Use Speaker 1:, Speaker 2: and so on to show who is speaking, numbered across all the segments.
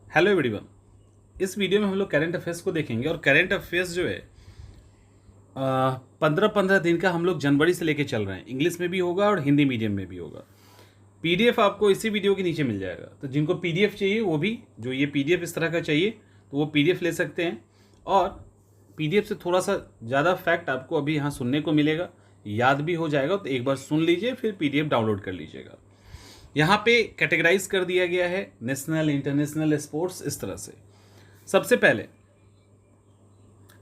Speaker 1: Hello everyone. इस video में हम लोग करंट अफेयर्स को देखेंगे और करंट अफेयर्स जो है 15-15 दिन का हम लोग जनवरी से लेके चल रहे हैं। इंग्लिश में भी होगा और हिंदी मीडियम में भी होगा। पीडीएफ आपको इसी वीडियो के नीचे मिल जाएगा, तो जिनको पीडीएफ चाहिए वो भी, जो ये पीडीएफ इस तरह का चाहिए तो वो पीडीएफ ले सकते हैं। और पीडीएफ से थोड़ा सा ज़्यादा फैक्ट आपको अभी यहाँ सुनने को मिलेगा, याद भी हो जाएगा। तो एक बार सुन लीजिए, फिर पीडीएफ डाउनलोड कर लीजिएगा। यहाँ पे कैटेगराइज कर दिया गया है नेशनल, इंटरनेशनल, स्पोर्ट्स, इस तरह से। सबसे पहले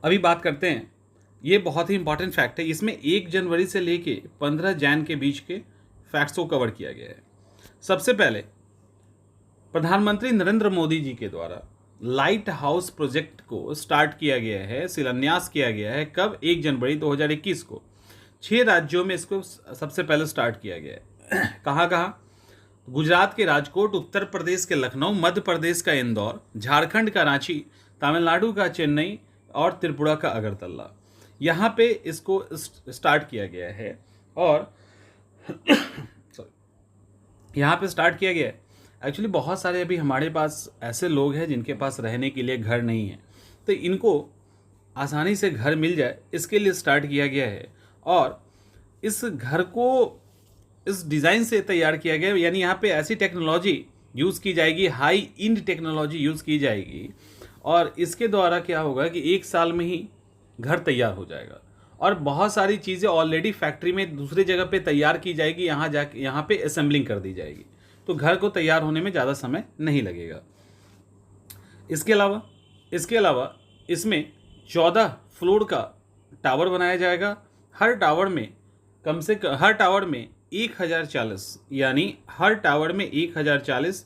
Speaker 1: अभी बात करते हैं, ये बहुत ही इंपॉर्टेंट फैक्ट है। इसमें 1 जनवरी से लेके 15 जैन के बीच के फैक्ट्स को कवर किया गया है। सबसे पहले प्रधानमंत्री नरेंद्र मोदी जी के द्वारा लाइट हाउस प्रोजेक्ट को स्टार्ट किया गया है, शिलान्यास किया गया है। कब? 1 जनवरी 2021 को। 6 राज्यों में इसको सबसे पहले स्टार्ट किया गया है। कहाँ कहाँ? गुजरात के राजकोट, उत्तर प्रदेश के लखनऊ, मध्य प्रदेश का इंदौर, झारखंड का रांची, तमिलनाडु का चेन्नई और त्रिपुरा का अगरतला। यहाँ पे इसको स्टार्ट किया गया है। और सॉरी, यहाँ पे स्टार्ट किया गया है। एक्चुअली बहुत सारे अभी हमारे पास ऐसे लोग हैं जिनके पास रहने के लिए घर नहीं है, तो इनको आसानी से घर मिल जाए इसके लिए स्टार्ट किया गया है। और इस घर को इस डिज़ाइन से तैयार किया गया, यानी यहाँ पे ऐसी टेक्नोलॉजी यूज़ की जाएगी, हाई इंड टेक्नोलॉजी यूज़ की जाएगी। और इसके द्वारा क्या होगा कि 1 साल में ही घर तैयार हो जाएगा। और बहुत सारी चीज़ें ऑलरेडी फैक्ट्री में दूसरी जगह पे तैयार की जाएगी, यहाँ पे असेंबलिंग कर दी जाएगी, तो घर को तैयार होने में ज़्यादा समय नहीं लगेगा। इसके अलावा इसमें 14 फ्लोर का टावर बनाया जाएगा। हर टावर में 1040, यानी हर टावर में 1040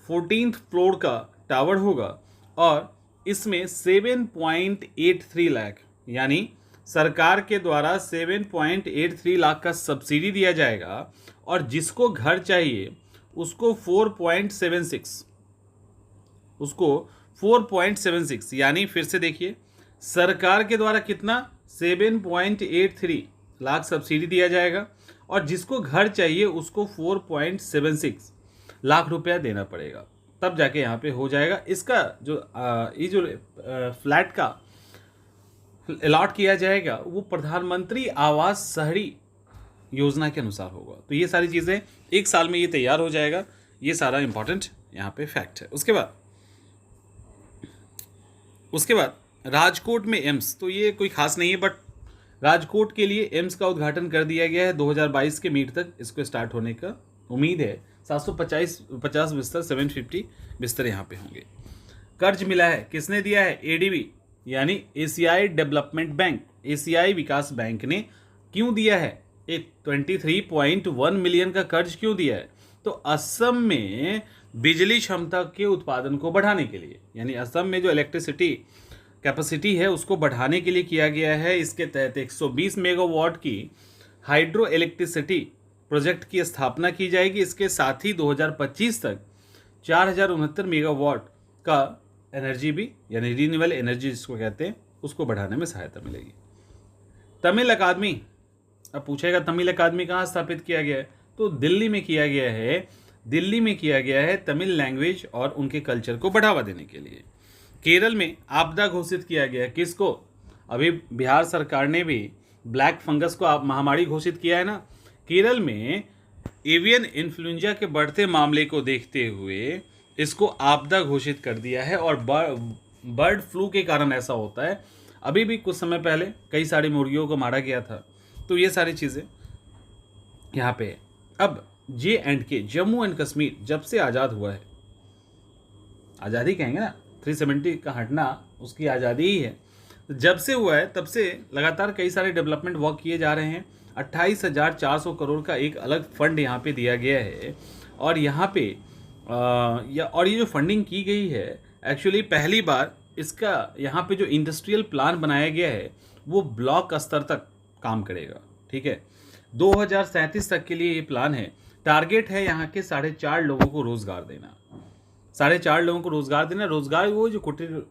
Speaker 1: 14th फ्लोर का टावर होगा। और इसमें 7.83 लाख, यानी सरकार के द्वारा 7.83 लाख का सब्सिडी दिया जाएगा। और जिसको घर चाहिए उसको 4.76, यानी फिर से देखिए, सरकार के द्वारा कितना? 7.83 लाख सब्सिडी दिया जाएगा। और जिसको घर चाहिए उसको 4.76 लाख रुपया देना पड़ेगा, तब जाके यहाँ पे हो जाएगा। इसका जो फ्लैट का अलॉट किया जाएगा वो प्रधानमंत्री आवास शहरी योजना के अनुसार होगा। तो ये सारी चीज़ें 1 साल में ये तैयार हो जाएगा। ये सारा इंपॉर्टेंट यहाँ पे फैक्ट है। उसके बाद राजकोट में एम्स, तो ये कोई खास नहीं है, बट राजकोट के लिए एम्स का उद्घाटन कर दिया गया है। 2022 के मिड तक इसको स्टार्ट होने का उम्मीद है। 750 बिस्तर, 750 बिस्तर यहाँ पे होंगे। कर्ज मिला है, किसने दिया है? एडीबी, यानी एशियाई डेवलपमेंट बैंक, एशियाई विकास बैंक ने क्यों दिया है? 23.1 मिलियन का कर्ज क्यों दिया है? तो असम में बिजली क्षमता के उत्पादन को बढ़ाने के लिए, यानी असम में जो इलेक्ट्रिसिटी कैपेसिटी है उसको बढ़ाने के लिए किया गया है। इसके तहत 120 मेगावाट की हाइड्रो इलेक्ट्रिसिटी प्रोजेक्ट की स्थापना की जाएगी। इसके साथ ही 2025 तक 4069 मेगावाट का एनर्जी भी, यानी रीन्यूएबल एनर्जी जिसको कहते हैं, उसको बढ़ाने में सहायता मिलेगी। तमिल अकादमी, अब पूछेगा तमिल अकादमी कहाँ स्थापित किया गया है? तो दिल्ली में किया गया है। दिल्ली में किया गया है तमिल लैंग्वेज और उनके कल्चर को बढ़ावा देने के लिए। केरल में आपदा घोषित किया गया है, किसको? अभी बिहार सरकार ने भी ब्लैक फंगस को महामारी घोषित किया है ना। केरल में एवियन इन्फ्लुएंजा के बढ़ते मामले को देखते हुए इसको आपदा घोषित कर दिया है। और बर्ड फ्लू के कारण ऐसा होता है। अभी भी कुछ समय पहले कई सारी मुर्गियों को मारा गया था। तो ये सारी चीज़ें यहाँ पे है। अब J&K, जम्मू एंड कश्मीर, जब से आज़ाद हुआ है, आज़ादी कहेंगे ना, 370 का हटना उसकी आज़ादी ही है। तो जब से हुआ है तब से लगातार कई सारे डेवलपमेंट वर्क किए जा रहे हैं। 28,400 करोड़ का एक अलग फंड यहाँ पे दिया गया है। और यहाँ पे और ये जो फंडिंग की गई है, एक्चुअली पहली बार इसका यहाँ पे जो इंडस्ट्रियल प्लान बनाया गया है वो ब्लॉक स्तर तक काम करेगा। ठीक है, 2037 तक के लिए ये प्लान है। टारगेट है यहाँ के 4.5 लोगों को रोजगार देना। 4.5 लोगों को रोजगार देना। रोजगार वो जो कुटीर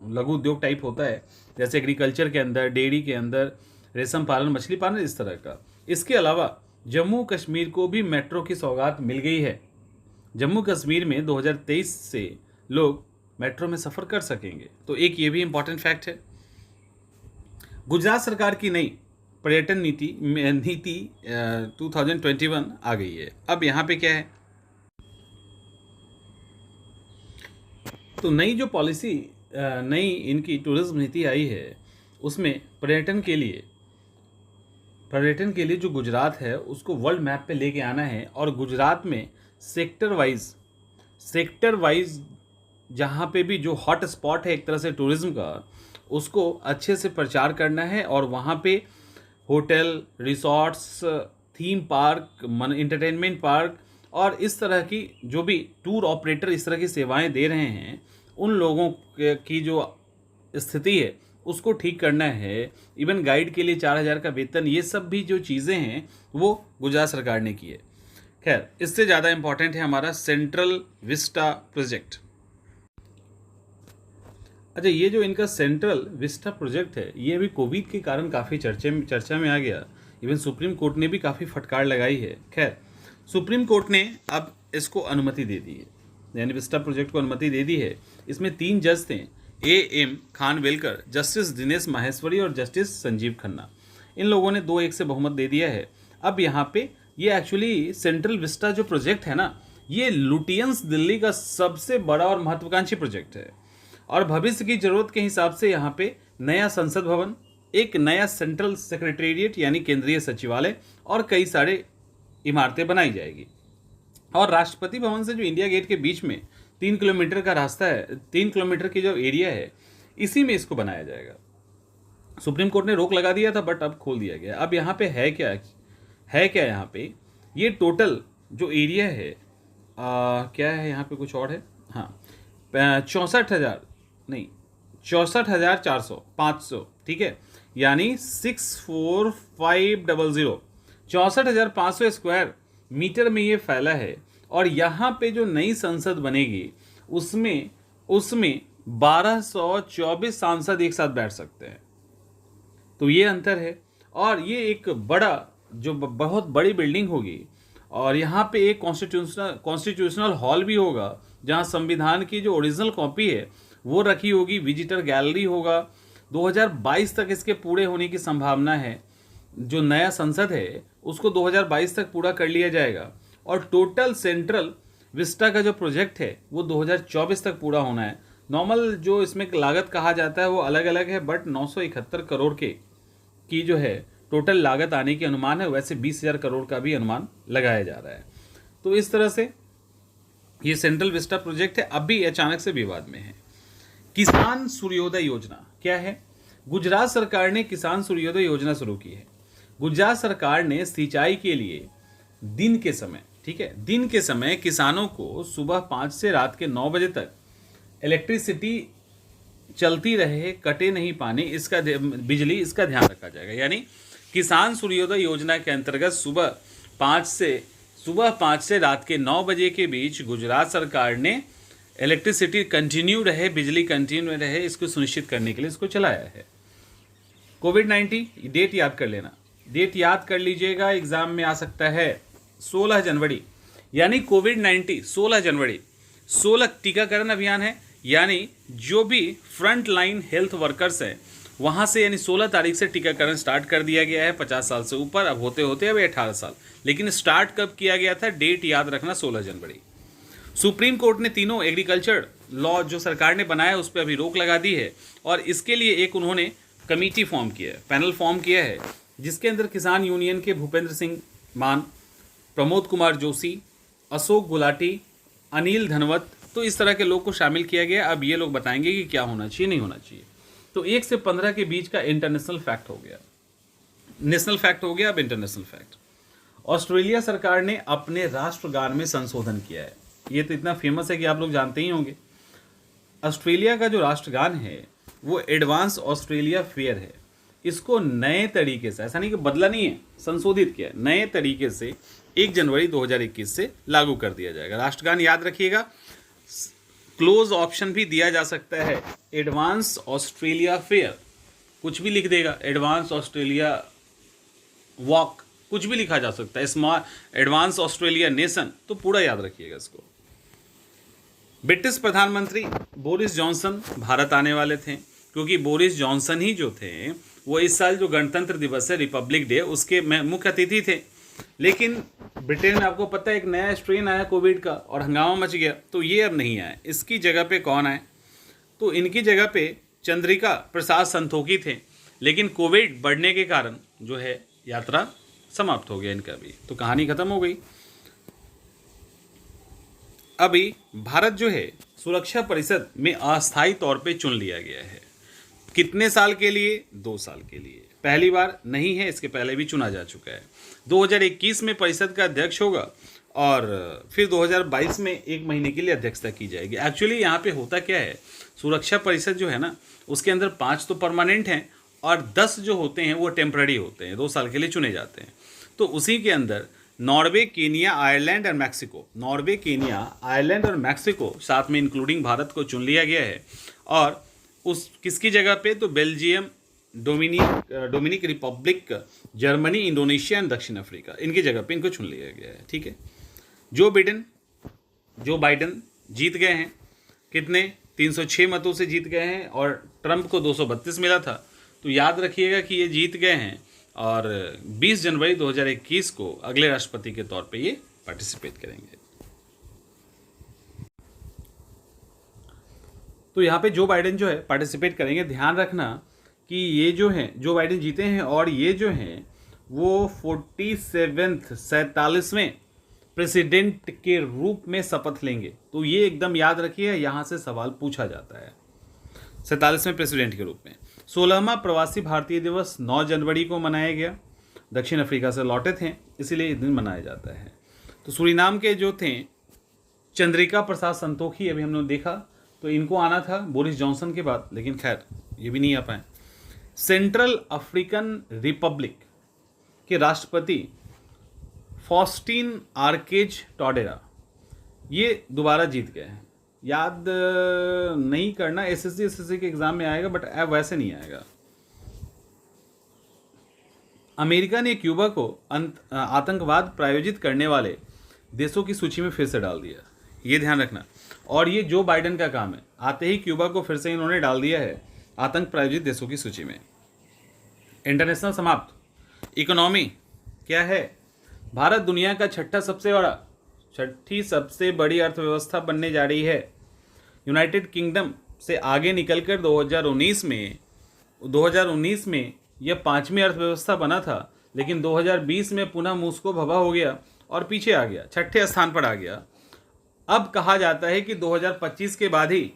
Speaker 1: लघु उद्योग टाइप होता है, जैसे एग्रीकल्चर के अंदर, डेयरी के अंदर, रेशम पालन, मछली पालन, इस तरह का। इसके अलावा जम्मू कश्मीर को भी मेट्रो की सौगात मिल गई है। जम्मू कश्मीर में 2023 से लोग मेट्रो में सफ़र कर सकेंगे। तो एक ये भी इम्पॉर्टेंट फैक्ट है। गुजरात सरकार की नई पर्यटन नीति 2021 आ गई है। अब यहाँ पे क्या है, तो नई जो पॉलिसी, नई इनकी टूरिज्म नीति आई है, उसमें पर्यटन के लिए जो गुजरात है उसको वर्ल्ड मैप पे लेके आना है। और गुजरात में सेक्टर वाइज जहाँ पे भी जो हॉट स्पॉट है एक तरह से टूरिज्म का, उसको अच्छे से प्रचार करना है। और वहाँ पे hotel, resorts, theme park, entertainment park और इस तरह की जो भी टूर ऑपरेटर इस तरह की सेवाएं दे रहे हैं, उन लोगों की जो स्थिति है उसको ठीक करना है। इवन गाइड के लिए 4,000 का वेतन, ये सब भी जो चीज़ें हैं वो गुजरात सरकार ने की है। खैर, इससे ज़्यादा इम्पॉर्टेंट है हमारा सेंट्रल विस्टा प्रोजेक्ट। अच्छा, ये जो इनका सेंट्रल विस्टा प्रोजेक्ट है, ये अभी कोविड के कारण काफ़ी चर्चा में आ गया। इवन सुप्रीम कोर्ट ने भी काफ़ी फटकार लगाई है। खैर, सुप्रीम कोर्ट ने अब इसको अनुमति दे दी है, यानी विस्टा प्रोजेक्ट को अनुमति दे दी है। इसमें 3 जज थे, A.M. खानविलकर, जस्टिस दिनेश माहेश्वरी और जस्टिस संजीव खन्ना। इन लोगों ने 2-1 से बहुमत दे दिया है। अब यहाँ पे ये एक्चुअली सेंट्रल विस्टा जो प्रोजेक्ट है ना, ये लुटियंस दिल्ली का सबसे बड़ा और महत्वाकांक्षी प्रोजेक्ट है। और भविष्य की जरूरत के हिसाब से यहाँ पे नया संसद भवन, एक नया सेंट्रल सेक्रेटेरिएट यानी केंद्रीय सचिवालय और कई सारे इमारतें बनाई जाएगी। और राष्ट्रपति भवन से जो इंडिया गेट के बीच में 3 किलोमीटर का रास्ता है, 3 किलोमीटर की जो एरिया है, इसी में इसको बनाया जाएगा। सुप्रीम कोर्ट ने रोक लगा दिया था, बट अब खोल दिया गया। अब यहाँ पे है क्या यहाँ पे, ये टोटल जो एरिया है, क्या है यहाँ पे, कुछ और है, हाँ, 64,500, ठीक है, यानी 64500, 64,500 स्क्वायर मीटर में ये फैला है। और यहाँ पे जो नई संसद बनेगी उसमें 1224 सांसद एक साथ बैठ सकते हैं। तो ये अंतर है। और ये एक बहुत बड़ी बिल्डिंग होगी। और यहाँ पे एक कॉन्स्टिट्यूशनल हॉल भी होगा, जहाँ संविधान की जो ओरिजिनल कॉपी है वो रखी होगी। विजिटर गैलरी होगा। 2022 तक इसके पूरे होने की संभावना है। जो नया संसद है उसको 2022 तक पूरा कर लिया जाएगा। और टोटल सेंट्रल विस्टा का जो प्रोजेक्ट है वो 2024 तक पूरा होना है। नॉर्मल जो इसमें लागत कहा जाता है वो अलग अलग है, बट 971 करोड़ की जो है टोटल लागत आने की अनुमान है। वैसे 20,000 करोड़ का भी अनुमान लगाया जा रहा है। तो इस तरह से ये सेंट्रल विस्टा प्रोजेक्ट है, अभी अचानक से विवाद में है। किसान सूर्योदय योजना क्या है? गुजरात सरकार ने किसान सूर्योदय योजना शुरू की है। गुजरात सरकार ने सिंचाई के लिए दिन के समय, ठीक है, दिन के समय किसानों को सुबह 5 से रात के 9 बजे तक इलेक्ट्रिसिटी चलती रहे, कटे नहीं पानी, बिजली, इसका ध्यान रखा जाएगा। यानी किसान सूर्योदय योजना के अंतर्गत सुबह 5 से रात के 9 बजे के बीच गुजरात सरकार ने इलेक्ट्रिसिटी कंटिन्यू रहे, बिजली कंटिन्यू रहे, इसको सुनिश्चित करने के लिए इसको चलाया है। कोविड-19 डेट याद कर लेना, डेट याद कर लीजिएगा, एग्जाम में आ सकता है। 16 जनवरी, यानी कोविड-19 16 जनवरी, 16 टीकाकरण अभियान है। यानी जो भी फ्रंट लाइन हेल्थ वर्कर्स हैं वहाँ से, यानी 16 तारीख से टीकाकरण स्टार्ट कर दिया गया है। 50 साल से ऊपर, अब होते होते अब 18 साल, लेकिन स्टार्ट कब किया गया था, डेट याद रखना, 16 जनवरी। सुप्रीम कोर्ट ने तीनों एग्रीकल्चर लॉ जो सरकार ने बनाया उस पर अभी रोक लगा दी है। और इसके लिए एक उन्होंने कमेटी फॉर्म किया है, पैनल फॉर्म किया है, जिसके अंदर किसान यूनियन के भूपेंद्र सिंह मान, प्रमोद कुमार जोशी, अशोक गुलाटी, अनिल धनवत, तो इस तरह के लोग को शामिल किया गया। अब ये लोग बताएंगे कि क्या होना चाहिए, नहीं होना चाहिए। तो 1 से 15 के बीच का इंटरनेशनल फैक्ट हो गया, नेशनल फैक्ट हो गया, अब इंटरनेशनल फैक्ट। ऑस्ट्रेलिया सरकार ने अपने राष्ट्रगान में संशोधन किया है। ये तो इतना फेमस है कि आप लोग जानते ही होंगे। ऑस्ट्रेलिया का जो राष्ट्रगान है वो एडवांस ऑस्ट्रेलिया फेयर है। इसको नए तरीके से, ऐसा नहीं कि बदला नहीं है, संशोधित किया, नए तरीके से 1 जनवरी 2021 से लागू कर दिया जाएगा। राष्ट्रगान याद रखिएगा, क्लोज ऑप्शन भी दिया जा सकता है, एडवांस ऑस्ट्रेलिया फेयर, कुछ भी लिख देगा, एडवांस ऑस्ट्रेलिया वॉक, कुछ भी लिखा जा सकता है, स्मॉल एडवांस ऑस्ट्रेलिया नेशन, तो पूरा याद रखिएगा इसको। ब्रिटिश प्रधानमंत्री बोरिस जॉनसन भारत आने वाले थे, क्योंकि बोरिस जॉनसन ही जो थे वो इस साल जो गणतंत्र दिवस है, रिपब्लिक डे, उसके मुख्य अतिथि थे। लेकिन ब्रिटेन में आपको पता है एक नया स्ट्रेन आया कोविड का और हंगामा मच गया, तो ये अब नहीं आए। इसकी जगह पे कौन आए? तो इनकी जगह पे चंद्रिका प्रसाद संतोखी थे, लेकिन कोविड बढ़ने के कारण जो है यात्रा समाप्त हो गया इनका भी, तो कहानी खत्म हो गई। अभी भारत जो है सुरक्षा परिषद में अस्थायी तौर पे चुन लिया गया है। कितने साल के लिए? 2 साल के लिए। पहली बार नहीं है, इसके पहले भी चुना जा चुका है। 2021 में परिषद का अध्यक्ष होगा और फिर 2022 में 1 महीने के लिए अध्यक्षता की जाएगी। एक्चुअली यहाँ पे होता क्या है, सुरक्षा परिषद जो है ना, उसके अंदर 5 तो परमानेंट हैं और 10 जो होते हैं वो टेम्पररी होते हैं, 2 साल के लिए चुने जाते हैं। तो उसी के अंदर नॉर्वे, केनिया, आयरलैंड और मैक्सिको, नॉर्वे, केनिया, आयरलैंड और मैक्सिको साथ में इंक्लूडिंग भारत को चुन लिया गया है। और उस किसकी जगह पे? तो Belgium, Dominican Republic, Germany, Indonesia and दक्षिण अफ्रीका, इनकी जगह पे इनको चुन लिया गया है। ठीक है। जो बाइडन जीत गए हैं, कितने? 306 मतों से जीत गए हैं और ट्रंप को 232 मिला था। तो याद रखिएगा कि ये जीत गए हैं और 20 जनवरी 2021 को अगले राष्ट्रपति के तौर पे ये पार्टिसिपेट करेंगे। तो यहाँ पे जो बाइडेन जो है पार्टिसिपेट करेंगे। ध्यान रखना कि ये जो हैं, जो बाइडेन जीते हैं और ये जो हैं वो 47वें प्रेसिडेंट के रूप में शपथ लेंगे। तो ये एकदम याद रखिए, यहाँ से सवाल पूछा जाता है। 47वें प्रेसिडेंट के रूप में। 16वां प्रवासी भारतीय दिवस 9 जनवरी को मनाया गया। दक्षिण अफ्रीका से लौटे थे, इसीलिए इस दिन मनाया जाता है। तो सूरीनाम के जो थे चंद्रिका प्रसाद संतोखी, अभी हमने देखा, तो इनको आना था बोरिस जॉनसन के बाद, लेकिन खैर ये भी नहीं आ पाए। सेंट्रल अफ्रीकन रिपब्लिक के राष्ट्रपति फॉस्टीन आर्केज टॉडेरा, ये दोबारा जीत गए हैं। याद नहीं करना, एसएससी के एग्जाम में आएगा, बट अब वैसे नहीं आएगा। अमेरिका ने क्यूबा को आतंकवाद प्रायोजित करने वाले देशों की सूची में फिर से डाल दिया, ये ध्यान रखना। और ये जो बाइडेन का काम है, आते ही क्यूबा को फिर से इन्होंने डाल दिया है आतंक प्रायोजित देशों की सूची में। इंटरनेशनल समाप्त। इकोनॉमी क्या है? भारत दुनिया का छठी सबसे बड़ी अर्थव्यवस्था बनने जा रही है। यूनाइटेड किंगडम से आगे निकलकर 2019 में यह 5वीं अर्थव्यवस्था बना था, लेकिन 2020 में पुनः मूसको भवा हो गया और पीछे आ गया, 6ठे स्थान पर आ गया। अब कहा जाता है कि 2025 के बाद ही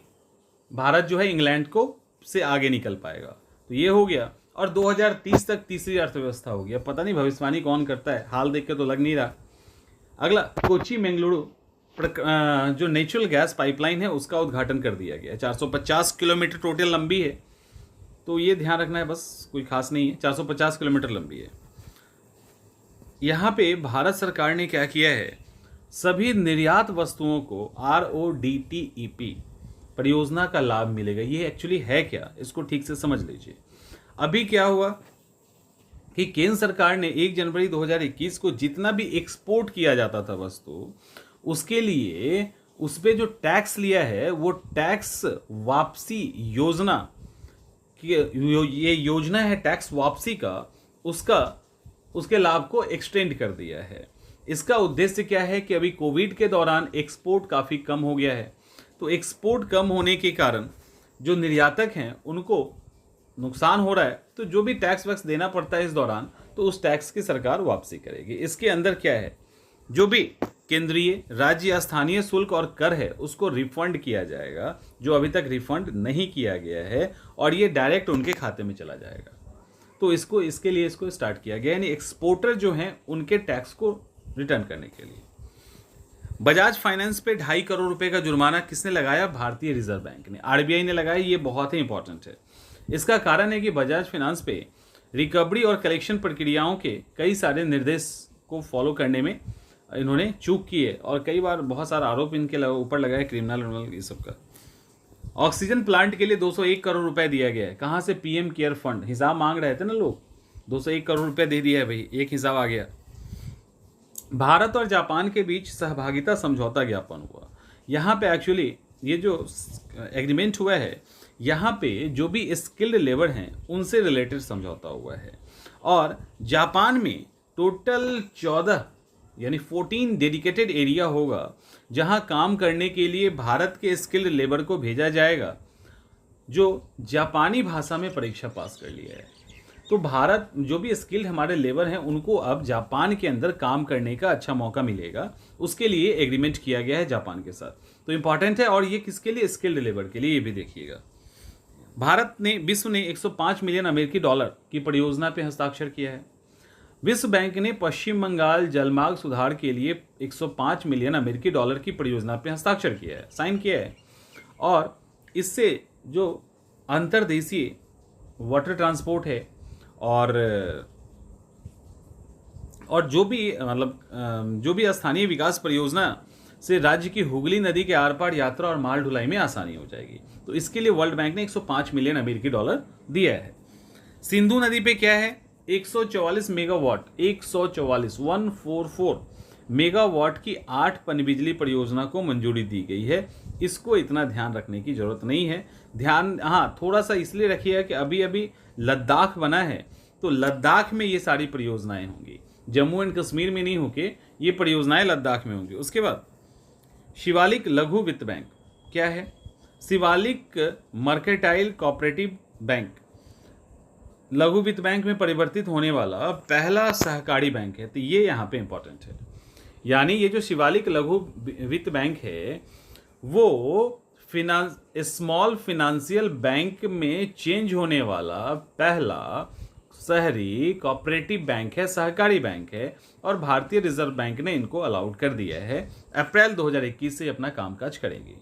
Speaker 1: भारत जो है इंग्लैंड को से आगे निकल पाएगा। तो ये हो गया और 2030 तक तीसरी अर्थव्यवस्था हो गया। पता नहीं भविष्यवाणी कौन करता है, हाल देख के तो लग नहीं रहा। अगला, कोची मंगलुरु जो नेचुरल गैस पाइपलाइन है उसका उद्घाटन कर दिया गया। 450 किलोमीटर टोटल लंबी है, तो ये ध्यान रखना है, बस कोई खास नहीं है, 450 किलोमीटर लंबी है। यहाँ पे भारत सरकार ने क्या किया है, सभी निर्यात वस्तुओं को RODTEP परियोजना का लाभ मिलेगा। ये एक्चुअली है क्या, इसको ठीक से समझ लीजिए। अभी क्या हुआ कि केंद्र सरकार ने 1 जनवरी 2021 को जितना भी एक्सपोर्ट किया जाता था वस्तु, उसके लिए उस पर जो टैक्स लिया है वो टैक्स वापसी योजना की ये योजना है टैक्स वापसी का, उसके लाभ को एक्सटेंड कर दिया है। इसका उद्देश्य क्या है कि अभी कोविड के दौरान एक्सपोर्ट काफ़ी कम हो गया है, तो एक्सपोर्ट कम होने के कारण जो निर्यातक हैं उनको नुकसान हो रहा है, तो जो भी टैक्स वैक्स देना पड़ता है इस दौरान, तो उस टैक्स की सरकार वापसी करेगी। इसके अंदर क्या है, जो भी केंद्रीय, राज्य या स्थानीय शुल्क और कर है उसको रिफंड किया जाएगा, जो अभी तक रिफंड नहीं किया गया है, और ये डायरेक्ट उनके खाते में चला जाएगा। तो इसके लिए इसको स्टार्ट किया गया, यानी एक्सपोर्टर जो हैं उनके टैक्स को रिटर्न करने के लिए। बजाज फाइनेंस पे 2.5 करोड़ रुपए का जुर्माना किसने लगाया? भारतीय रिजर्व बैंक ने, RBI ने लगाया। ये बहुत ही इंपॉर्टेंट है। इसका कारण है कि बजाज फाइनेंस पे रिकवरी और कलेक्शन प्रक्रियाओं के कई सारे निर्देश को फॉलो करने में इन्होंने चूक की है, और कई बार बहुत सारा आरोप इनके ऊपर लगा है, क्रिमिनल ये सब का। ऑक्सीजन प्लांट के लिए 201 करोड़ रुपए दिया गया है। कहाँ से? PM care fund. हिसाब मांग रहे थे ना लोग, 201 करोड़ रुपए दे दिया है भाई, एक हिसाब आ गया। भारत और जापान के बीच सहभागिता समझौता ज्ञापन हुआ। यहाँ पे एक्चुअली ये जो एग्रीमेंट हुआ है यहाँ पे जो भी स्किल्ड लेबर हैं उनसे रिलेटेड समझौता हुआ है। और जापान में टोटल 14 यानी 14 डेडिकेटेड एरिया होगा जहां काम करने के लिए भारत के स्किल्ड लेबर को भेजा जाएगा जो जापानी भाषा में परीक्षा पास कर लिया है। तो भारत जो भी स्किल्ड हमारे लेबर हैं उनको अब जापान के अंदर काम करने का अच्छा मौका मिलेगा, उसके लिए एग्रीमेंट किया गया है जापान के साथ। तो इंपॉर्टेंट है। और ये किसके लिए? स्किल्ड लेबर के लिए। ये भी देखिएगा। भारत ने विश्व ने 105 मिलियन अमेरिकी डॉलर की परियोजना पे हस्ताक्षर किया है। विश्व बैंक ने पश्चिम बंगाल जलमार्ग सुधार के लिए 105 मिलियन अमेरिकी डॉलर की परियोजना पे हस्ताक्षर किया है, साइन किया है। और इससे जो अंतर्देशीय वाटर ट्रांसपोर्ट है और जो भी जो भी स्थानीय विकास परियोजना से राज्य की हुगली नदी के आर पार यात्रा और माल ढुलाई में आसानी हो जाएगी। तो इसके लिए वर्ल्ड बैंक ने 105 मिलियन अमेरिकी डॉलर दिया है। सिंधु नदी पे क्या है? 144 मेगावाट 144 मेगावाट की 8 पनबिजली परियोजना को मंजूरी दी गई है। इसको इतना ध्यान रखने की जरूरत नहीं है। ध्यान थोड़ा सा इसलिए रखिएगा कि अभी अभी लद्दाख बना है, तो लद्दाख में ये सारी परियोजनाएं होंगी, जम्मू एंड कश्मीर में नहीं होके ये परियोजनाएं लद्दाख में होंगी। उसके बाद शिवालिक लघु वित्त बैंक क्या है? शिवालिक मर्केंटाइल कोऑपरेटिव बैंक लघु वित्त बैंक में परिवर्तित होने वाला पहला सहकारी बैंक है। तो ये यहाँ पे इंपॉर्टेंट है। यानी ये जो शिवालिक लघु वित्त बैंक है वो स्मॉल फिनेंशियल बैंक में चेंज होने वाला पहला शहरी कोऑपरेटिव बैंक है, सहकारी बैंक है। और भारतीय रिजर्व बैंक ने इनको अलाउड कर दिया है। अप्रैल 2021 से अपना कामकाज करेंगे।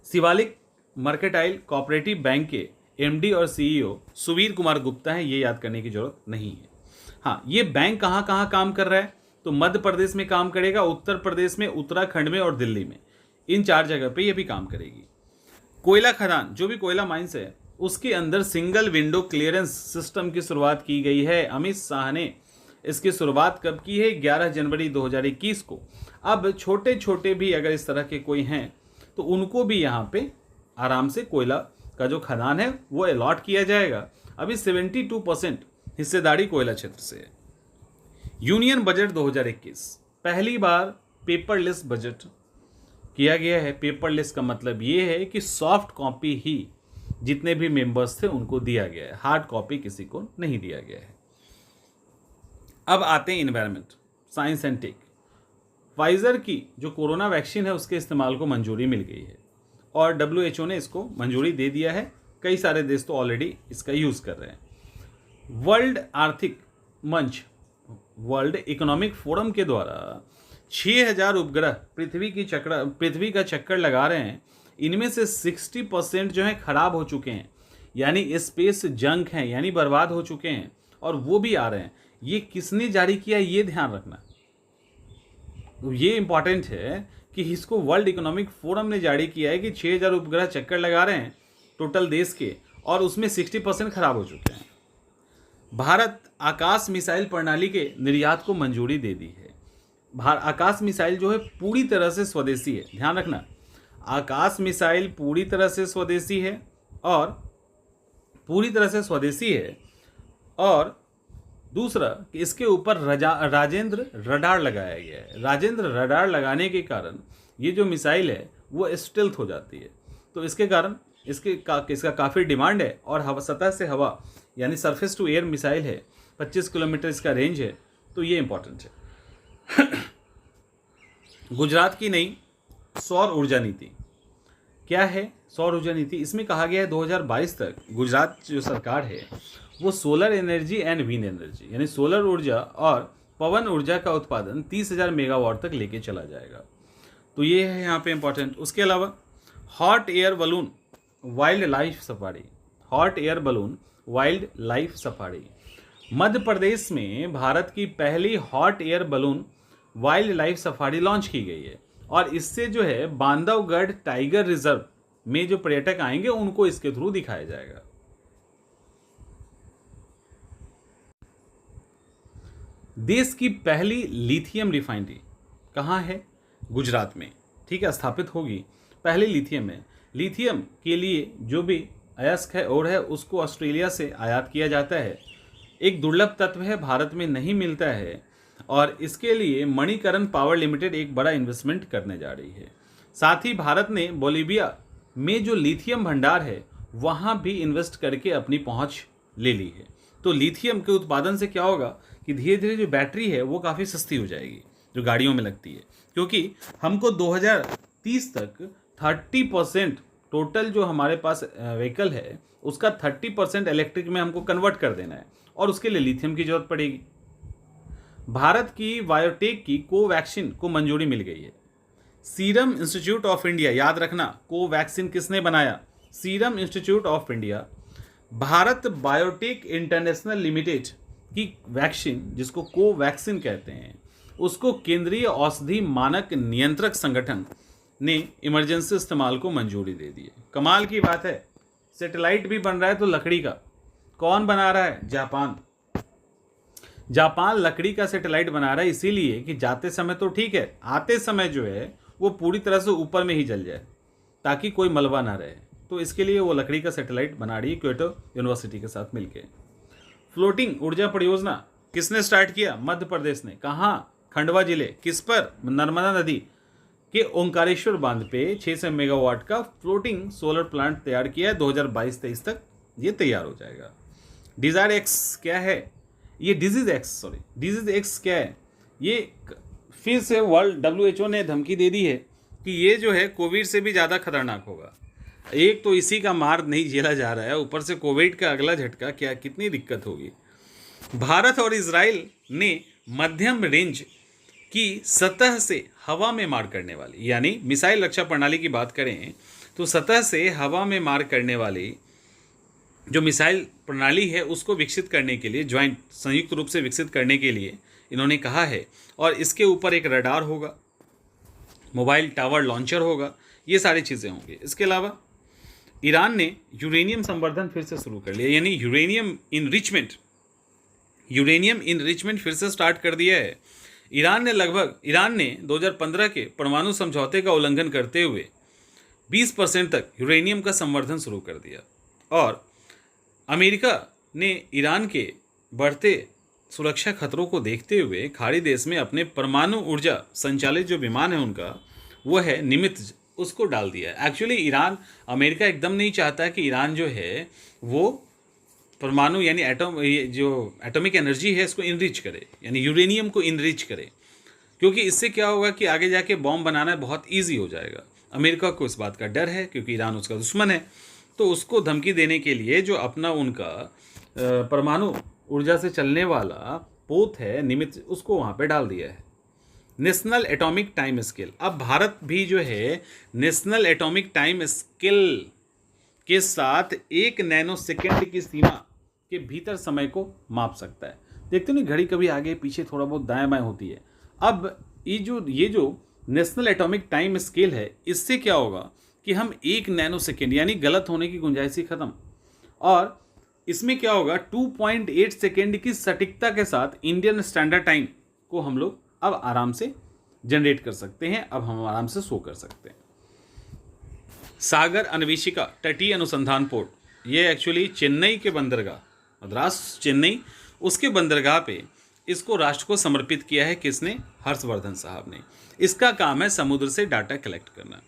Speaker 1: शिवालिक मर्केंटाइल कोऑपरेटिव बैंक के एमडी और सीईओ सुवीर कुमार गुप्ता हैं, ये याद करने की जरूरत नहीं है। हाँ, ये बैंक कहाँ कहाँ काम कर रहा है? तो मध्य प्रदेश में काम करेगा, उत्तर प्रदेश में, उत्तराखंड में और दिल्ली में। इन 4 जगह पे ये भी काम करेगी। कोयला खदान, जो भी कोयला माइंस है उसके अंदर सिंगल विंडो क्लियरेंस सिस्टम की शुरुआत की गई है। अमित शाह ने इसकी शुरुआत कब की है? 11 जनवरी 2021 को। अब छोटे छोटे भी अगर इस तरह के कोई हैं तो उनको भी यहाँ पे आराम से कोयला का जो खदान है वो अलॉट किया जाएगा। अभी 72% हिस्सेदारी कोयला क्षेत्र से है। यूनियन बजट 2021 पहली बार पेपरलेस बजट किया गया है। पेपरलेस का मतलब ये है कि सॉफ्ट कॉपी ही जितने भी मेंबर्स थे उनको दिया गया है, हार्ड कॉपी किसी को नहीं दिया गया है। अब आते हैं environment, science and tech. Pfizer की जो कोरोना वैक्सीन है उसके इस्तेमाल को मंजूरी मिल गई है और WHO ने इसको मंजूरी दे दिया है। कई सारे देश तो ऑलरेडी इसका यूज़ कर रहे हैं। वर्ल्ड आर्थिक मंच, वर्ल्ड इकोनॉमिक फोरम के द्वारा 6000 उपग्रह पृथ्वी का चक्कर लगा रहे हैं। इनमें से 60% जो है खराब हो चुके हैं, यानी स्पेस जंक हैं, यानी बर्बाद हो चुके हैं, और वो भी आ रहे हैं। ये किसने जारी किया ये ध्यान रखना। तो ये इंपॉर्टेंट है कि इसको वर्ल्ड इकोनॉमिक फोरम ने जारी किया है कि 6000 उपग्रह चक्कर लगा रहे हैं टोटल देश के, और उसमें 60% खराब हो चुके हैं। भारत आकाश मिसाइल प्रणाली के निर्यात को मंजूरी दे दी है। आकाश मिसाइल जो है पूरी तरह से स्वदेशी है, ध्यान रखना। आकाश मिसाइल पूरी तरह से स्वदेशी है और दूसरा कि इसके ऊपर राजेंद्र रडार लगाया गया है। राजेंद्र रडार लगाने के कारण ये जो मिसाइल है वो स्टेल्थ हो जाती है। तो इसके कारण इसका काफ़ी डिमांड है। और सतह से हवा यानी सरफेस टू एयर मिसाइल है, 25 किलोमीटर इसका रेंज है। तो ये इंपॉर्टेंट है। गुजरात की नई सौर ऊर्जा नीति क्या है? सौर ऊर्जा नीति, इसमें कहा गया है 2022 तक गुजरात जो सरकार है वो solar energy and wind energy यानी सोलर ऊर्जा और पवन ऊर्जा का उत्पादन 30,000 मेगावाट तक लेके चला जाएगा। तो ये है यहाँ पे इंपॉर्टेंट। उसके अलावा hot air balloon wildlife safari, Madhya Pradesh में भारत की पहली hot air balloon wildlife safari launch की गई है। और इससे जो है बांधवगढ़ टाइगर रिजर्व में जो पर्यटक आएंगे उनको इसके थ्रू दिखाया जाएगा। देश की पहली लिथियम रिफाइनरी कहाँ है? गुजरात में। ठीक है, स्थापित होगी। पहले लिथियम है। लिथियम के लिए जो भी अयस्क है और है उसको ऑस्ट्रेलिया से आयात किया जाता है। एक दुर्लभ तत्व है, भारत में नहीं मिलता है और इसके लिए मणिकरण पावर लिमिटेड एक बड़ा इन्वेस्टमेंट करने जा रही है। साथ ही भारत ने बोलीविया में जो लिथियम भंडार है वहाँ भी इन्वेस्ट करके अपनी पहुँच ले ली है। तो लिथियम के उत्पादन से क्या होगा कि धीरे धीरे जो बैटरी है वो काफ़ी सस्ती हो जाएगी जो गाड़ियों में लगती है, क्योंकि हमको 2030 तक 30% टोटल जो हमारे पास व्हीकल है उसका 30% इलेक्ट्रिक में हमको कन्वर्ट कर देना है और उसके लिए लिथियम की जरूरत पड़ेगी। भारत की बायोटेक की कोवैक्सीन को मंजूरी मिल गई है। सीरम इंस्टीट्यूट ऑफ इंडिया, याद रखना कोवैक्सीन किसने बनाया? Serum institute of India. Bharat biotech international limited की वैक्सीन जिसको कोवैक्सीन कहते हैं उसको केंद्रीय औषधि मानक नियंत्रक संगठन ने इमरजेंसी इस्तेमाल को मंजूरी दे दी है। कमाल की बात है, सैटेलाइट भी बन रहा है तो लकड़ी का। कौन बना रहा है? जापान। जापान लकड़ी का सैटेलाइट बना रहा है इसीलिए कि जाते समय तो ठीक है, आते समय जो है वो पूरी तरह से ऊपर में ही जल जाए ताकि कोई मलबा ना रहे। तो इसके लिए वो लकड़ी का सैटेलाइट बना रही है क्योटो यूनिवर्सिटी के साथ मिलकर। फ्लोटिंग ऊर्जा परियोजना किसने स्टार्ट किया? मध्य प्रदेश ने। कहाँ? खंडवा जिले। किस पर? नर्मदा नदी के ओंकारेश्वर बांध पे 600 मेगावाट का फ्लोटिंग सोलर प्लांट तैयार किया है। 2022-23 तक ये तैयार हो जाएगा। डिजायर एक्स क्या है? ये डिजीज एक्स क्या है? ये फिर से वर्ल्ड WHO ने धमकी दे दी है कि ये जो है कोविड से भी ज़्यादा खतरनाक होगा। एक तो इसी का मार नहीं झेला जा रहा है, ऊपर से कोविड का अगला झटका, क्या कितनी दिक्कत होगी। भारत और इजराइल ने मध्यम रेंज की सतह से हवा में मार करने वाली, यानी मिसाइल रक्षा प्रणाली की बात करें तो सतह से हवा में मार करने वाली जो मिसाइल प्रणाली है उसको विकसित करने के लिए, संयुक्त रूप से विकसित करने के लिए इन्होंने कहा है। और इसके ऊपर एक रडार होगा, मोबाइल टावर लॉन्चर होगा, ये सारी चीज़ें होंगी। इसके अलावा ईरान ने यूरेनियम संवर्धन फिर से शुरू कर लिया, यानी यूरेनियम इनरिचमेंट फिर से स्टार्ट कर दिया है। ईरान ने 2015 के परमाणु समझौते का उल्लंघन करते हुए 20% तक यूरेनियम का संवर्धन शुरू कर दिया। और अमेरिका ने ईरान के बढ़ते सुरक्षा खतरों को देखते हुए खाड़ी देश में अपने परमाणु ऊर्जा संचालित जो विमान है उनका वो है निमित्ज, उसको डाल दिया है। एक्चुअली अमेरिका एकदम नहीं चाहता कि ईरान जो है वो परमाणु यानी एटॉमिक एनर्जी है इसको इनरिच करे, यानी यूरेनियम को इनरिच करे, क्योंकि इससे क्या होगा कि आगे जाके बॉम्ब बनाना बहुत ईजी हो जाएगा। अमेरिका को इस बात का डर है क्योंकि ईरान उसका दुश्मन है, तो उसको धमकी देने के लिए जो अपना उनका परमाणु ऊर्जा से चलने वाला पोत है निमित्त, उसको वहाँ पे डाल दिया है। नेशनल एटॉमिक टाइम स्केल, अब भारत भी जो है नेशनल एटॉमिक टाइम स्केल के साथ 1 नैनो सेकेंड की सीमा के भीतर समय को माप सकता है। देखते हो ना, घड़ी कभी आगे पीछे थोड़ा बहुत दाएं बाएं होती है। अब ये जो नेशनल एटॉमिक टाइम स्केल है, इससे क्या होगा कि हम 1 नैनो सेकेंड यानी गलत होने की गुंजाइश ही खत्म, और इसमें क्या होगा 2.8 सेकेंड की सटीकता के साथ इंडियन स्टैंडर्ड टाइम को हम लोग अब आराम से जनरेट कर सकते हैं, अब हम आराम से शो कर सकते हैं। सागर अन्वेषिका तटीय अनुसंधान पोर्ट, ये एक्चुअली चेन्नई के बंदरगाह, मद्रास चेन्नई, उसके बंदरगाह पे इसको राष्ट्र को समर्पित किया है। किसने? हर्षवर्धन साहब ने। इसका काम है समुद्र से डाटा कलेक्ट करना।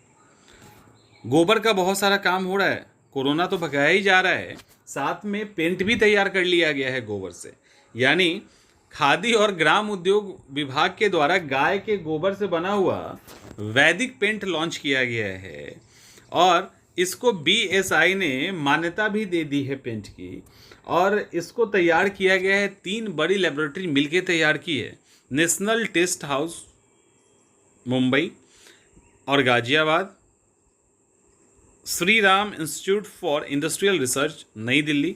Speaker 1: गोबर का बहुत सारा काम हो रहा है, कोरोना तो भगाया ही जा रहा है, साथ में पेंट भी तैयार कर लिया गया है गोबर से, यानी खादी और ग्राम उद्योग विभाग के द्वारा गाय के गोबर से बना हुआ वैदिक पेंट लॉन्च किया गया है और इसको BSI ने मान्यता भी दे दी है पेंट की, और इसको तैयार किया गया है 3 बड़ी लेबोरेटरी मिलकर तैयार की है। नेशनल टेस्ट हाउस मुंबई और Ghaziabad, Shri Ram institute for industrial research नई दिल्ली,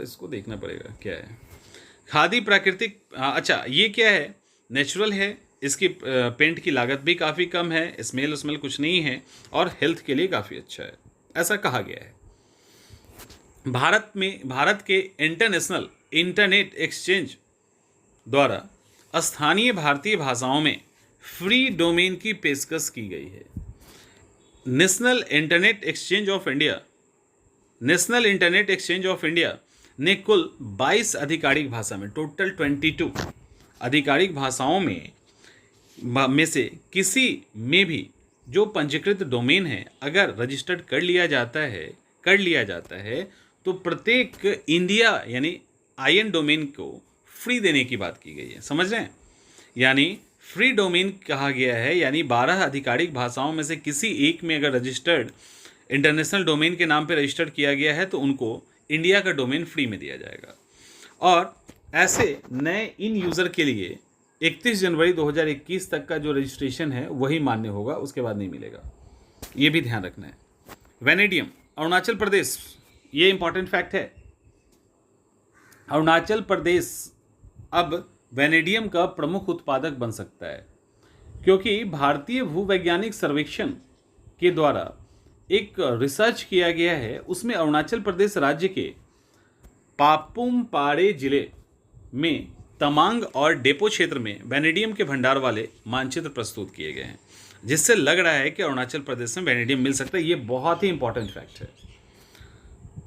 Speaker 1: इसको देखना पड़ेगा क्या है। खादी प्राकृतिक, अच्छा ये क्या है, नेचुरल है, इसकी पेंट की लागत भी काफ़ी कम है, स्मेल कुछ नहीं है और हेल्थ के लिए काफ़ी अच्छा है, ऐसा कहा गया है। भारत के इंटरनेशनल इंटरनेट एक्सचेंज द्वारा स्थानीय भारतीय भाषाओं में फ्री डोमेन की पेशकश की गई है। National internet exchange of India national internet exchange of India ने कुल 22 आधिकारिक भाषा में, टोटल 22 आधिकारिक भाषाओं में से किसी में भी जो पंजीकृत डोमेन है अगर रजिस्टर्ड कर लिया जाता है तो प्रत्येक इंडिया यानी आईएन डोमेन को फ्री देने की बात की गई है। समझ रहे हैं? यानी फ्री डोमेन कहा गया है, यानी 12 आधिकारिक भाषाओं में से किसी एक में अगर रजिस्टर्ड इंटरनेशनल डोमेन के नाम पर रजिस्टर्ड किया गया है तो उनको इंडिया का डोमेन फ्री में दिया जाएगा। और ऐसे नए इन यूज़र के लिए 31 जनवरी 2021 तक का जो रजिस्ट्रेशन है वही मान्य होगा, उसके बाद नहीं मिलेगा। ये भी ध्यान रखना है। वेनेडियम, अरुणाचल प्रदेश, ये इंपॉर्टेंट फैक्ट है। अरुणाचल प्रदेश अब वेनेडियम का प्रमुख उत्पादक बन सकता है, क्योंकि भारतीय भूवैज्ञानिक सर्वेक्षण के द्वारा एक रिसर्च किया गया है, उसमें अरुणाचल प्रदेश राज्य के पापुम पारे जिले में तमांग और डेपो क्षेत्र में वेनेडियम के भंडार वाले मानचित्र प्रस्तुत किए गए हैं, जिससे लग रहा है कि अरुणाचल प्रदेश में वेनेडियम मिल सकता है। ये बहुत ही इंपॉर्टेंट फैक्ट है।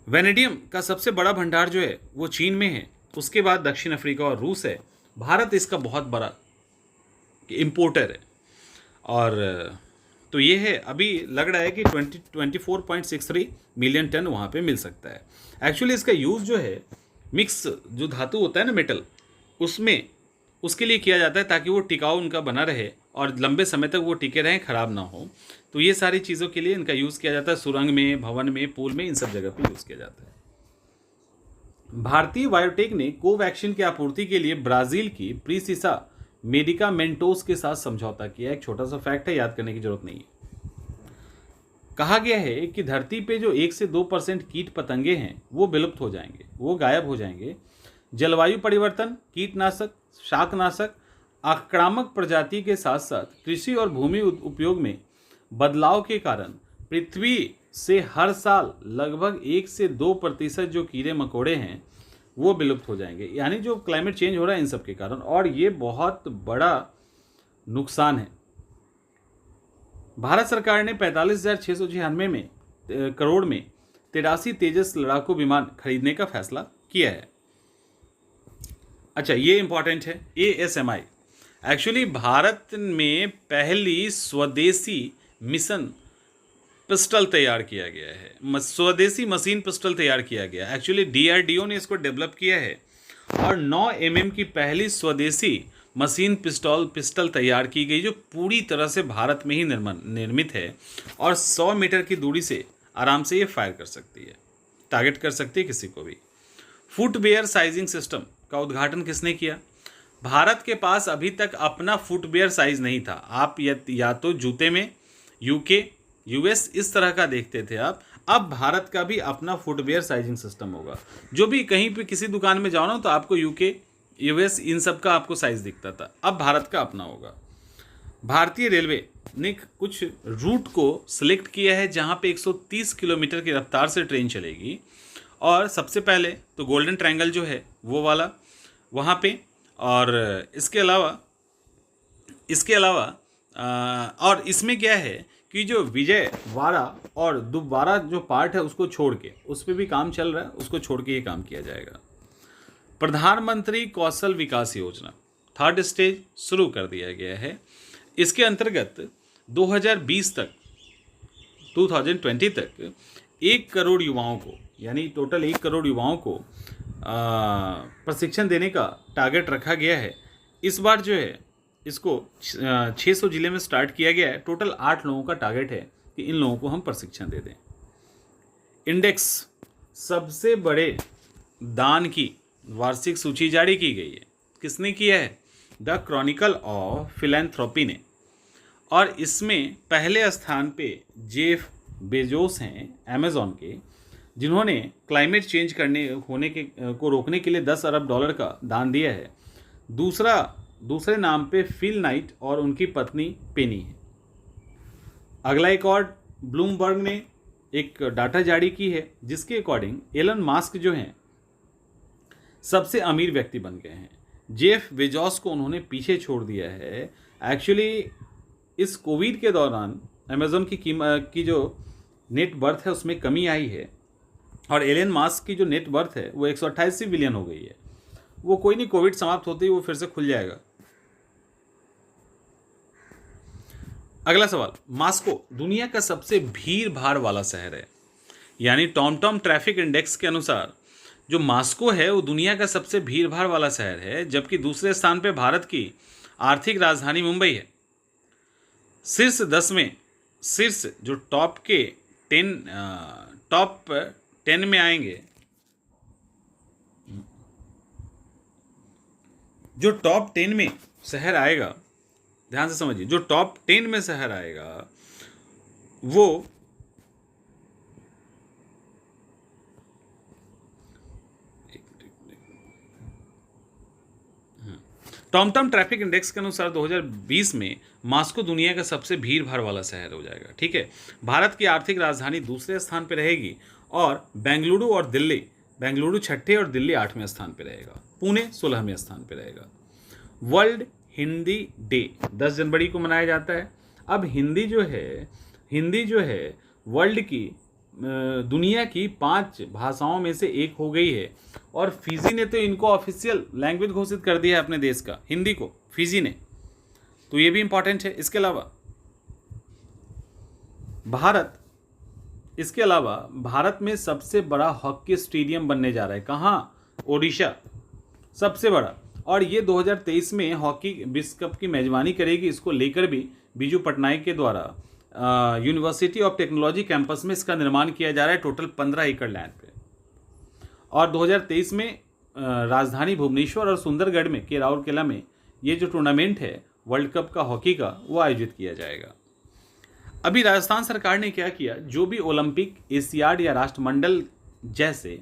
Speaker 1: वेनेडियम का सबसे बड़ा भंडार जो है वो चीन में है, उसके बाद दक्षिण अफ्रीका और रूस है। भारत इसका बहुत बड़ा इंपोर्टर है। और तो ये है, अभी लग रहा है कि 24.63 मिलियन टन वहाँ पे मिल सकता है। एक्चुअली इसका यूज़ जो है मिक्स जो धातु होता है ना, मेटल, उसमें उसके लिए किया जाता है ताकि वो टिकाऊ उनका बना रहे और लंबे समय तक वो टिके रहें, ख़राब ना हो। तो ये सारी चीज़ों के लिए इनका यूज़ किया जाता है। सुरंग में, भवन में, पुल में, इन सब जगह पे यूज़ किया जाता है। भारतीय बायोटेक ने कोवैक्सीन की आपूर्ति के लिए ब्राज़ील की प्रीसिसा मेडिकामेंटोस के साथ समझौता किया। एक छोटा सा फैक्ट है, याद करने की जरूरत नहीं है। कहा गया है कि धरती पे जो 1 से 2% कीट पतंगे हैं वो विलुप्त हो जाएंगे, वो गायब हो जाएंगे। जलवायु परिवर्तन, कीटनाशक, शाकनाशक, आक्रामक प्रजाति के साथ साथ कृषि और भूमि उपयोग में बदलाव के कारण पृथ्वी से हर साल लगभग 1 से 2% जो कीड़े मकोड़े हैं वो विलुप्त हो जाएंगे। यानी जो क्लाइमेट चेंज हो रहा है इन सब के कारण, और ये बहुत बड़ा नुकसान है। भारत सरकार ने 45,696 करोड़ में 83 तेजस लड़ाकू विमान खरीदने का फैसला किया है। अच्छा, ये इंपॉर्टेंट है। ASMI एक्चुअली भारत में पहली स्वदेशी मिशन पिस्टल तैयार किया गया है, स्वदेशी मशीन पिस्टल तैयार किया गया। एक्चुअली DRDO ने इसको डेवलप किया है और 9 mm की पहली स्वदेशी मशीन पिस्टल तैयार की गई, जो पूरी तरह से भारत में ही निर्मित है और 100 मीटर की दूरी से आराम से ये फायर कर सकती है, टारगेट कर सकती है किसी को भी। फुटवेयर साइजिंग सिस्टम का उद्घाटन किसने किया? भारत के पास अभी तक अपना फुटवेयर साइज नहीं था। आप या तो जूते में UK, US इस तरह का देखते थे आप। अब भारत का भी अपना फुटवेयर साइजिंग सिस्टम होगा। जो भी कहीं पे किसी दुकान में जाओ ना तो आपको UK, US इन सब का आपको साइज दिखता था, अब भारत का अपना होगा। भारतीय रेलवे ने कुछ रूट को सिलेक्ट किया है जहां पे 130 किलोमीटर की रफ्तार से ट्रेन चलेगी, और सबसे पहले तो गोल्डन ट्रायंगल जो है वो वाला वहाँ पे, और इसके अलावा और इसमें क्या है कि जो विजयवाड़ा और दुब्बारा जो पार्ट है उसको छोड़ के, उस पर भी काम चल रहा है, उसको छोड़ के ये काम किया जाएगा। प्रधानमंत्री कौशल विकास योजना 3rd स्टेज शुरू कर दिया गया है। इसके अंतर्गत 2020 तक 1 करोड़ युवाओं को, यानी टोटल 1 करोड़ युवाओं को प्रशिक्षण देने का टारगेट रखा गया है। इस बार जो है इसको 600 जिले में स्टार्ट किया गया है। टोटल 8 लोगों का टारगेट है कि इन लोगों को हम प्रशिक्षण दे दें। इंडेक्स, सबसे बड़े दान की वार्षिक सूची जारी की गई है। किसने किया है? द क्रॉनिकल ऑफ फिलैंथ्रोपी ने। और इसमें पहले स्थान पे जेफ बेजोस हैं अमेज़ॉन के, जिन्होंने क्लाइमेट चेंज को रोकने के लिए $10 अरब का दान दिया है। दूसरे नाम पे फिल नाइट और उनकी पत्नी पेनी है। अगला एक और ब्लूमबर्ग ने एक डाटा जारी की है जिसके अकॉर्डिंग एलन मास्क जो हैं सबसे अमीर व्यक्ति बन गए हैं। जेफ बेजोस को उन्होंने पीछे छोड़ दिया है। एक्चुअली इस कोविड के दौरान अमेजोन की जो नेट वर्थ है उसमें कमी आई है, और एलन मास्क की जो नेट वर्थ है वो 128 बिलियन हो गई है। वो कोई नहीं, कोविड समाप्त होते ही वो फिर से खुल जाएगा। अगला सवाल, मास्को दुनिया का सबसे भीड़ भाड़ वाला शहर है, यानी टॉमटॉम ट्रैफिक इंडेक्स के अनुसार जो मास्को है वो दुनिया का सबसे भीड़ भाड़ वाला शहर है, जबकि दूसरे स्थान पे भारत की आर्थिक राजधानी मुंबई है। शीर्ष 10 में, शीर्ष जो टॉप 10 में आएंगे, जो टॉप 10 में शहर आएगा, ध्यान से समझिए, जो टॉप 10 में शहर आएगा वो टॉमटॉम ट्रैफिक इंडेक्स के अनुसार 2020 में मास्को दुनिया का सबसे भीड़ भाड़ वाला शहर हो जाएगा। ठीक है, भारत की आर्थिक राजधानी दूसरे स्थान पर रहेगी, और बेंगलुरु और दिल्ली, बेंगलुरु छठे और दिल्ली 8वें स्थान पर रहेगा, पुणे 16वें स्थान पर रहेगा। वर्ल्ड हिंदी डे 10 जनवरी को मनाया जाता है। अब हिंदी जो है वर्ल्ड की दुनिया की 5 भाषाओं में से एक हो गई है, और फिजी ने तो इनको ऑफिशियल लैंग्वेज घोषित कर दिया है अपने देश का, हिंदी को, फिजी ने, तो ये भी इंपॉर्टेंट है। इसके अलावा भारत में सबसे बड़ा हॉकी स्टेडियम बनने जा रहा है। कहाँ? ओडिशा, सबसे बड़ा, और ये 2023 में हॉकी विश्व कप की मेजबानी करेगी। इसको लेकर भी बीजू पटनायक के द्वारा यूनिवर्सिटी ऑफ टेक्नोलॉजी कैंपस में इसका निर्माण किया जा रहा है, टोटल 15 एकड़ लैंड पे। और 2023 में राजधानी भुवनेश्वर और सुंदरगढ़ में के राउरकेला में ये जो टूर्नामेंट है वर्ल्ड कप का हॉकी का, वो आयोजित किया जाएगा। अभी राजस्थान सरकार ने क्या किया, जो भी ओलंपिक, एशियाड या राष्ट्रमंडल जैसे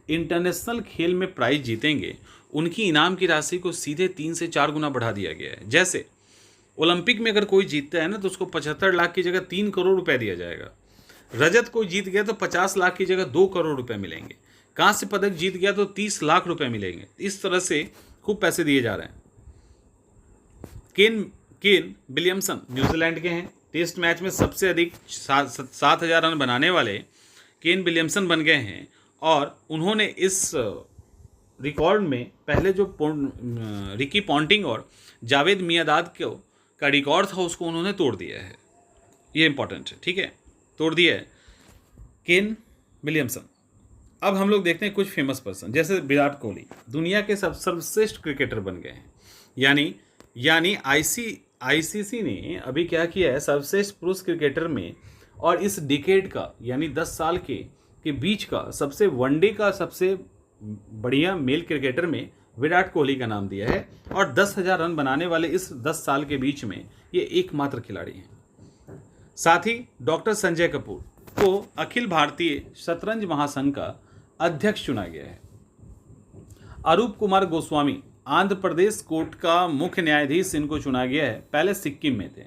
Speaker 1: इंटरनेशनल खेल में प्राइज जीतेंगे उनकी इनाम की राशि को सीधे 3 से 4 गुना बढ़ा दिया गया है। जैसे ओलंपिक में अगर कोई जीतता है ना तो उसको 75 लाख की जगह 3 करोड़ रुपए दिया जाएगा। रजत कोई जीत गया तो 50 लाख की जगह 2 करोड़ रुपए मिलेंगे। कांस्य पदक जीत गया तो 30 लाख रुपए मिलेंगे। इस तरह से खूब पैसे दिए जा रहे हैं। केन विलियमसन न्यूजीलैंड के हैं। टेस्ट मैच में सबसे अधिक 7,000 रन बनाने वाले केन विलियमसन बन गए हैं, और उन्होंने इस रिकॉर्ड में पहले जो रिकी पॉन्टिंग और जावेद मियांदाद का रिकॉर्ड था उसको उन्होंने तोड़ दिया है। ये इंपॉर्टेंट है, ठीक है, तोड़ दिया है केन विलियमसन। अब हम लोग देखते हैं कुछ फेमस पर्सन, जैसे विराट कोहली दुनिया के सर्वश्रेष्ठ क्रिकेटर बन गए हैं। यानी आईसीसी ने अभी क्या किया है, सर्वश्रेष्ठ पुरुष क्रिकेटर में, और इस डिकेड का यानी 10 साल के बीच का सबसे वनडे का सबसे बढ़िया मेल क्रिकेटर में विराट कोहली का नाम दिया है। और 10,000 रन बनाने वाले इस 10 साल के बीच में ये एकमात्र खिलाड़ी हैं। साथ ही डॉक्टर संजय कपूर को अखिल भारतीय शतरंज महासंघ का अध्यक्ष चुना गया है। अरूप कुमार गोस्वामी आंध्र प्रदेश कोर्ट का मुख्य न्यायाधीश इनको चुना गया है, पहले सिक्किम में थे।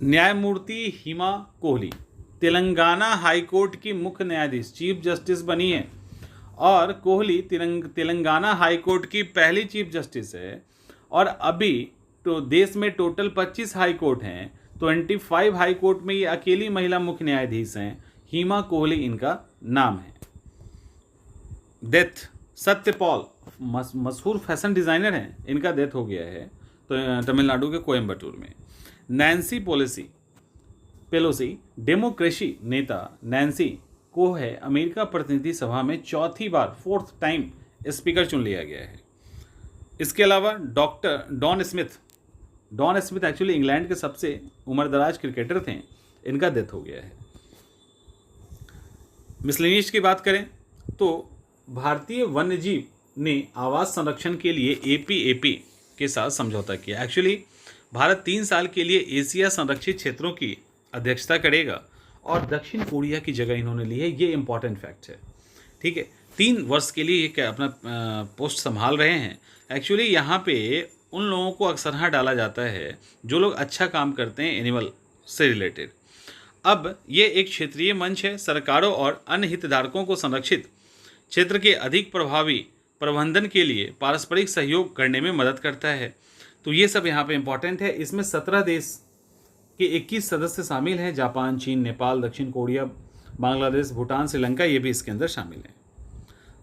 Speaker 1: न्यायमूर्ति हिमा कोहली तेलंगाना हाई कोर्ट की मुख्य न्यायाधीश, चीफ जस्टिस बनी है, और कोहली तेलंगाना हाई कोर्ट की पहली चीफ जस्टिस है। और अभी तो देश में टोटल 25 हाई कोर्ट हैं, 25 हाई कोर्ट में ये अकेली महिला मुख्य न्यायाधीश हैं। हिमा कोहली इनका नाम है। डेथ, सत्यपाल मशहूर फैशन डिज़ाइनर हैं, इनका डेथ हो गया है तो तमिलनाडु के कोयम्बटूर में। नैन्सी पेलोसी डेमोक्रेसी नेता नैन्सी को है अमेरिका प्रतिनिधि सभा में चौथी बार, 4th टाइम स्पीकर चुन लिया गया है। इसके अलावा doctor Don Smith actually England के सबसे उम्रदराज क्रिकेटर थे, इनका डेथ हो गया है। मिसलेनियस की बात करें तो भारतीय वन्यजीव ने आवास संरक्षण के लिए एपीएपी के साथ समझौता किया। एक्चुअली भारत 3 साल के लिए एशिया संरक्षित क्षेत्रों की अध्यक्षता करेगा, और दक्षिण कोरिया की जगह इन्होंने ली है। ये इंपॉर्टेंट फैक्ट है, ठीक है। 3 वर्ष के लिए ये अपना पोस्ट संभाल रहे हैं। एक्चुअली यहाँ पे उन लोगों को अक्सर डाला जाता है जो लोग अच्छा काम करते हैं एनिमल से रिलेटेड। अब ये एक क्षेत्रीय मंच है, सरकारों और अन्य हितधारकों को संरक्षित क्षेत्र के अधिक प्रभावी प्रबंधन के लिए पारस्परिक सहयोग करने में मदद करता है। तो ये सब यहाँ पे इम्पॉर्टेंट है। इसमें 17 देश के 21 सदस्य शामिल हैं। जापान, चीन, नेपाल, दक्षिण कोरिया, बांग्लादेश, भूटान, श्रीलंका, ये भी इसके अंदर शामिल हैं।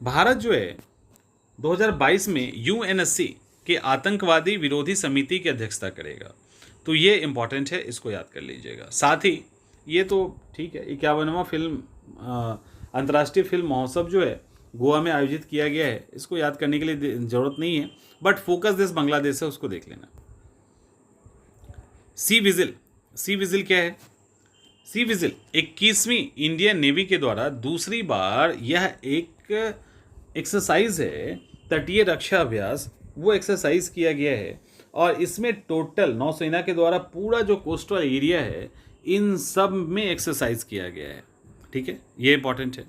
Speaker 1: भारत जो है 2022 में यूएनएससी के आतंकवादी विरोधी समिति की अध्यक्षता करेगा। तो ये इम्पॉर्टेंट है, इसको याद कर लीजिएगा। साथ ही ये तो ठीक है, 51वां फिल्म अंतर्राष्ट्रीय फिल्म महोत्सव जो है गोवा में आयोजित किया गया है, इसको याद करने के लिए ज़रूरत नहीं है, बट फोकस देश बांग्लादेश है, उसको देख लेना। सी विजिल क्या है? सी विजिल 21वीं इंडियन नेवी के द्वारा दूसरी बार यह एक एक्सरसाइज है, तटीय रक्षा अभ्यास, वो एक्सरसाइज किया गया है और इसमें टोटल नौसेना के द्वारा पूरा जो कोस्टल एरिया है इन सब में एक्सरसाइज किया गया है। ठीक है, ये इंपॉर्टेंट है।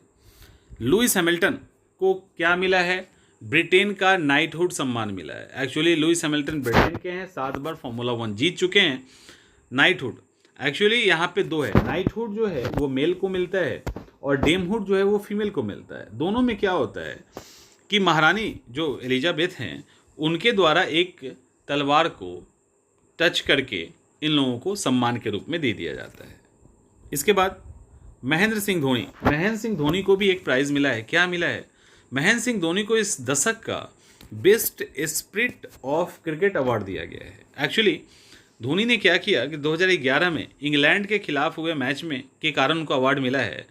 Speaker 1: लुइस हैमिल्टन को क्या मिला है? ब्रिटेन का नाइटहुड सम्मान मिला है। एक्चुअली लुइस हैमिल्टन ब्रिटेन के हैं, 7 बार फॉर्मूला 1 जीत चुके हैं। नाइटहुड एक्चुअली यहाँ पे 2 है। नाइटहुड जो है वो मेल को मिलता है और डेमहुड जो है वो फीमेल को मिलता है। दोनों में क्या होता है कि महारानी जो एलिजाबेथ हैं उनके द्वारा एक तलवार को टच करके इन लोगों को सम्मान के रूप में दे दिया जाता है। इसके बाद महेंद्र सिंह धोनी को भी एक प्राइज़ मिला है। क्या मिला है? महेंद्र सिंह धोनी को इस दशक का best spirit of cricket award दिया गया है। एक्चुअली धोनी ने क्या किया कि 2011 में इंग्लैंड के खिलाफ हुए मैच में के कारण उनको अवार्ड मिला है।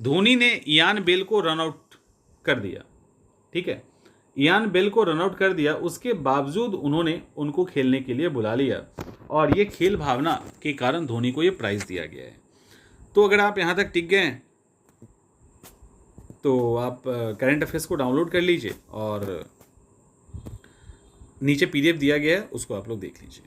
Speaker 1: धोनी ने इयान बेल को रन आउट कर दिया। ठीक है, इयान बेल को रन आउट कर दिया, उसके बावजूद उन्होंने उनको खेलने के लिए बुला लिया और ये खेल भावना के कारण धोनी को ये प्राइज़ दिया गया है। तो अगर आप यहाँ तक टिक गए हैं तो आप करंट अफेयर्स को डाउनलोड कर लीजिए और नीचे PDF दिया गया है, उसको आप लोग देख लीजिए।